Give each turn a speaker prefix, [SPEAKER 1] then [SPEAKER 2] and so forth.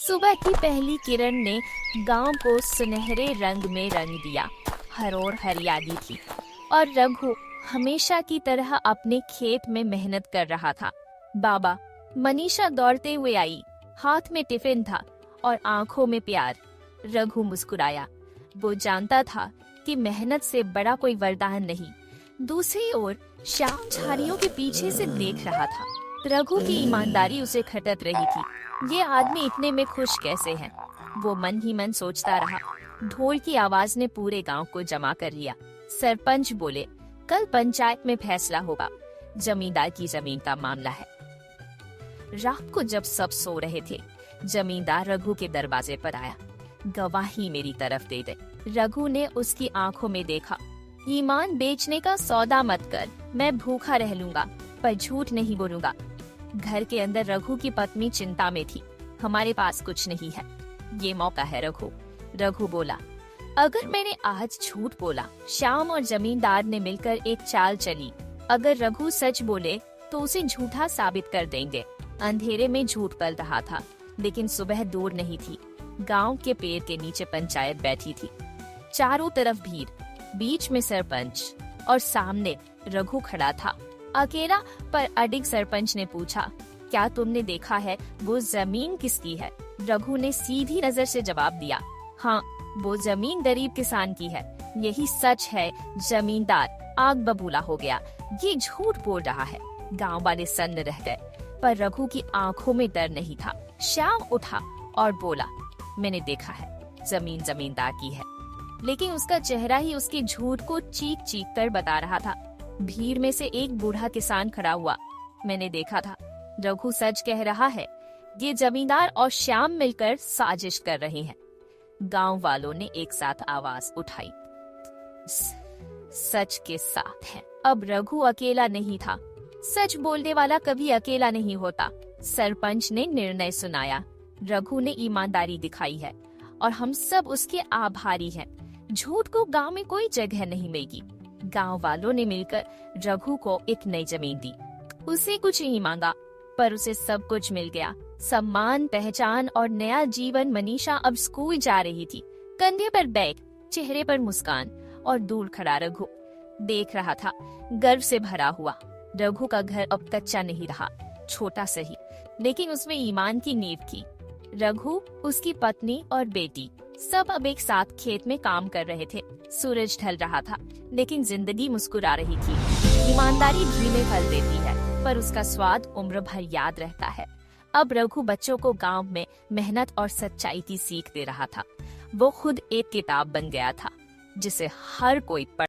[SPEAKER 1] सुबह की पहली किरण ने गांव को सुनहरे रंग में रंग दिया। हर ओर हरियाली थी और रघु हमेशा की तरह अपने खेत में मेहनत कर रहा था। बाबा, मनीषा दौड़ते हुए आई। हाथ में टिफिन था और आंखों में प्यार। रघु मुस्कुराया। वो जानता था कि मेहनत से बड़ा कोई वरदान नहीं। दूसरी ओर श्याम झाड़ियों के पीछे से देख रहा था। रघु की ईमानदारी उसे खटक रही थी। ये आदमी इतने में खुश कैसे है? वो मन ही मन सोचता रहा। ढोल की आवाज ने पूरे गांव को जमा कर लिया। सरपंच बोले, कल पंचायत में फैसला होगा। जमींदार की जमीन का मामला है। रात को जब सब सो रहे थे, जमींदार रघु के दरवाजे पर आया। गवाही मेरी तरफ दे दे। रघु ने उसकी आंखों में देखा। ईमान बेचने का सौदा मत कर। मैं भूखा रह लूंगा पर झूठ नहीं बोलूंगा। घर के अंदर रघु की पत्नी चिंता में थी। हमारे पास कुछ नहीं है, ये मौका है रघु। रघु बोला, अगर मैंने आज झूठ बोला, श्याम और जमींदार ने मिलकर एक चाल चली। अगर रघु सच बोले तो उसे झूठा साबित कर देंगे। अंधेरे में झूठ पल रहा था, लेकिन सुबह दूर नहीं थी। गांव के पेड़ के नीचे पंचायत बैठी थी। चारों तरफ भीड़, बीच में सरपंच और सामने रघु खड़ा था, अकेला पर अडिग। सरपंच ने पूछा, क्या तुमने देखा है वो जमीन किसकी है? रघु ने सीधी नजर से जवाब दिया, हाँ, वो जमीन गरीब किसान की है। यही सच है। जमींदार आग बबूला हो गया। ये झूठ बोल रहा है। गांव वाले सन्न रह गए, पर रघु की आंखों में डर नहीं था। श्याम उठा और बोला, मैंने देखा है, जमीन जमींदार की है। लेकिन उसका चेहरा ही उसके झूठ को चीख चीख कर बता रहा था। भीड़ में से एक बूढ़ा किसान खड़ा हुआ। मैंने देखा था, रघु सच कह रहा है। ये जमींदार और श्याम मिलकर साजिश कर रहे हैं। गांव वालों ने एक साथ आवाज उठाई, सच के साथ है। अब रघु अकेला नहीं था। सच बोलने वाला कभी अकेला नहीं होता। सरपंच ने निर्णय सुनाया। रघु ने ईमानदारी दिखाई है और हम सब उसके आभारी हैं। झूठ को गांव में कोई जगह नहीं मिलेगी। गांव वालों ने मिलकर रघु को एक नई जमीन दी। उसे कुछ नहीं मांगा, पर उसे सब कुछ मिल गया। सम्मान, पहचान और नया जीवन। मनीषा अब स्कूल जा रही थी। कंधे पर बैग, चेहरे पर मुस्कान, और दूर खड़ा रघु देख रहा था, गर्व से भरा हुआ। रघु का घर अब कच्चा नहीं रहा, छोटा सही, लेकिन उसमें ईमान की नींव थी। रघु, उसकी पत्नी और बेटी सब अब एक साथ खेत में काम कर रहे थे। सूरज ढल रहा था, लेकिन जिंदगी मुस्कुरा रही थी। ईमानदारी धीमे फल देती है, पर उसका स्वाद उम्र भर याद रहता है। अब रघु बच्चों को गांव में मेहनत और सच्चाई की सीख दे रहा था। वो खुद एक किताब बन गया था, जिसे हर कोई पढ़